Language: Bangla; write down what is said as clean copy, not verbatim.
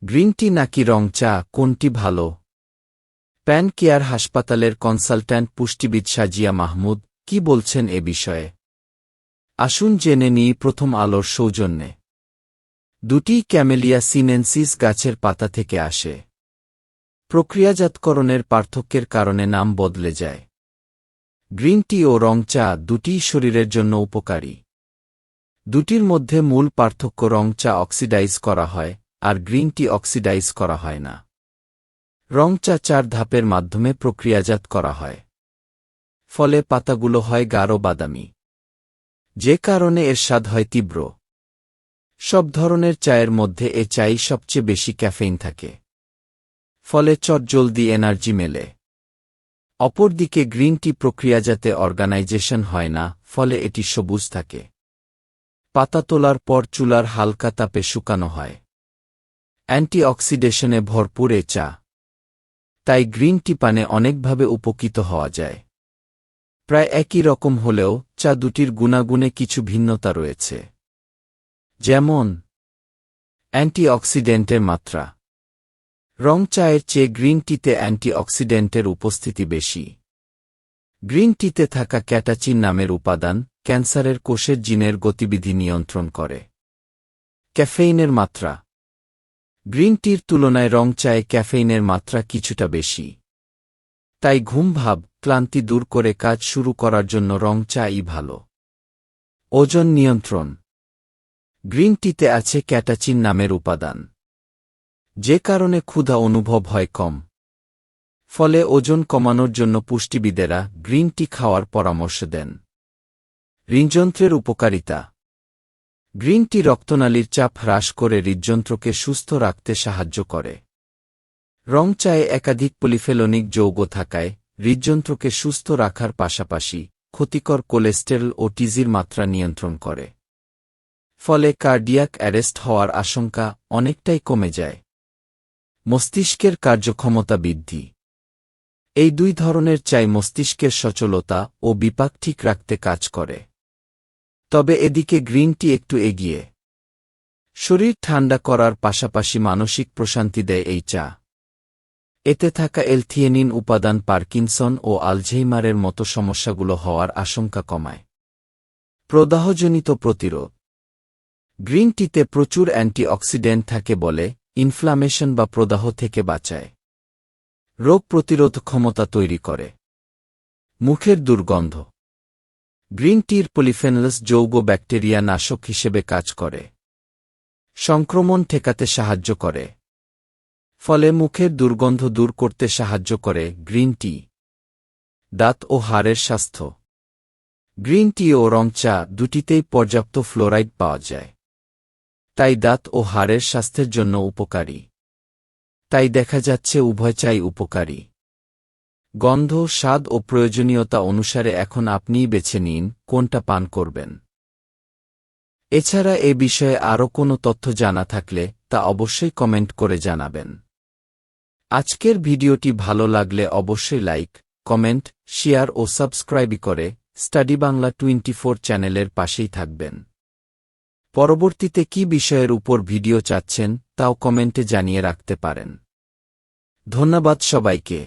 গ্রিন টি নাকি রং চা, কোনটি ভালো? প্যান কেয়ার হাসপাতালের কনসালট্যান্ট পুষ্টিবিদ সাজিয়া মাহমুদ কি বলছেন এ বিষয়ে? আসুন জেনে নিই প্রথম আলোর সৌজন্যে। দুটি ক্যামেলিয়া সিনেনসিস গাছের পাতা থেকে আসে। প্রক্রিয়াজাতকরণের পার্থক্যের কারণে নাম বদলে যায়। গ্রিন টি ও রং চা দুটিই শরীরের জন্য উপকারী। দুটির মধ্যে মূল পার্থক্য, রং চা অক্সিডাইজ করা হয় আর গ্রিন টি অক্সিডাইজ করা হয় না। রং চা 4 ধাপের মাধ্যমে প্রক্রিয়াজাত করা হয়। ফলে পাতাগুলো হয় গাঢ় বাদামি, যে কারণে এর স্বাদ হয় তীব্র। সব ধরনের চায়ের মধ্যে এ চাই সবচেয়ে বেশি ক্যাফেইন থাকে, ফলে চটজলদি এনার্জি মেলে। অপরদিকে গ্রিন টি প্রক্রিয়াজাতে অর্গানাইজেশন হয় না, ফলে এটি সবুজ থাকে। পাতা তোলার পর চুলার হালকা তাপে শুকানো হয়। অ্যান্টিঅক্সিডেশনে ভরপুর এ চা, তাই গ্রিন টি পানে অনেকভাবে উপকৃত হওয়া যায়। প্রায় একই রকম হলেও চা দুটির গুণাগুণে কিছু ভিন্নতা রয়েছে। যেমন অ্যান্টিঅক্সিডেন্টের মাত্রা। রং চায়ের চেয়ে গ্রিন টিতে অ্যান্টিঅক্সিডেন্টের উপস্থিতি বেশি। গ্রিন টিতে থাকা ক্যাটাচিন নামের উপাদান ক্যান্সারের কোষের জিনের গতিবিধি নিয়ন্ত্রণ করে। ক্যাফেইনের মাত্রা। গ্রিন টির তুলনায় রং চায়ে ক্যাফেইনের মাত্রা কিছুটা বেশি। তাই ঘুমভাব, ক্লান্তি দূর করে কাজ শুরু করার জন্য রং চাই ভালো। ওজন নিয়ন্ত্রণ। গ্রিন টিতে আছে ক্যাটাচিন নামের উপাদান, যে কারণে ক্ষুধা অনুভব হয় কম। ফলে ওজন কমানোর জন্য পুষ্টিবিদেরা গ্রিন টি খাওয়ার পরামর্শ দেন। হৃদযন্ত্রের উপকারিতা। গ্রিন টি রক্তনালীর চাপ হ্রাস করে হৃদযন্ত্রকে সুস্থ রাখতে সাহায্য করে। রং চায়ে একাধিক পলিফেনোলিক যৌগ থাকায় হৃদযন্ত্রকে সুস্থ রাখার পাশাপাশি ক্ষতিকর কোলেস্টেরল ও টিজির মাত্রা নিয়ন্ত্রণ করে। ফলে কার্ডিয়াক অ্যারেস্ট হওয়ার আশঙ্কা অনেকটাই কমে যায়। মস্তিষ্কের কার্যক্ষমতা বৃদ্ধি। এই দুই ধরনের চাই মস্তিষ্কের সচলতা ও বিপাক ঠিক রাখতে কাজ করে। তবে এদিকে গ্রিন টি একটু এগিয়ে। শরীর ঠান্ডা করার পাশাপাশি মানসিক প্রশান্তি দেয় এই চা। এতে থাকা এলথিয়েনিন উপাদান পার্কিনসন ও আলঝেইমারের মতো সমস্যাগুলো হওয়ার আশঙ্কা কমায়। প্রদাহজনিত প্রতিরোধ। গ্রিন টিতে প্রচুর অ্যান্টিঅক্সিডেন্ট থাকে বলে ইনফ্লামেশন বা প্রদাহ থেকে বাঁচায়। রোগ প্রতিরোধ ক্ষমতা তৈরি করে। মুখের দুর্গন্ধ। গ্রিন টির পলিফেনলস যৌগ ব্যাকটেরিয়া নাশক হিসেবে কাজ করে। সংক্রমণ ঠেকাতে সাহায্য করে। ফলে মুখের দুর্গন্ধ দূর করতে সাহায্য করে গ্রিন টি। দাঁত ও হাড়ের স্বাস্থ্য। গ্রিন টি ও রং চা দুটিতেই পর্যাপ্ত ফ্লোরাইড পাওয়া যায়, তাই দাঁত ও হাড়ের স্বাস্থ্যের জন্য উপকারী। তাই দেখা যাচ্ছে উভয় চাই উপকারী। গন্ধ, স্বাদ ও প্রয়োজনীয়তা অনুসারে এখন আপনিই বেছে নিন কোনটা পান করবেন। এছাড়া এ বিষয়ে আরও কোনো তথ্য জানা থাকলে তা অবশ্যই কমেন্ট করে জানাবেন। আজকের ভিডিওটি ভালো লাগলে অবশ্যই লাইক, কমেন্ট, শেয়ার ও সাবস্ক্রাইব করে স্টাডি বাংলা 24 চ্যানেলের পাশেই থাকবেন। পরবর্তীতে কী বিষয়ের উপর ভিডিও চাচ্ছেন তাও কমেন্টে জানিয়ে রাখতে পারেন। ধন্যবাদ সবাইকে।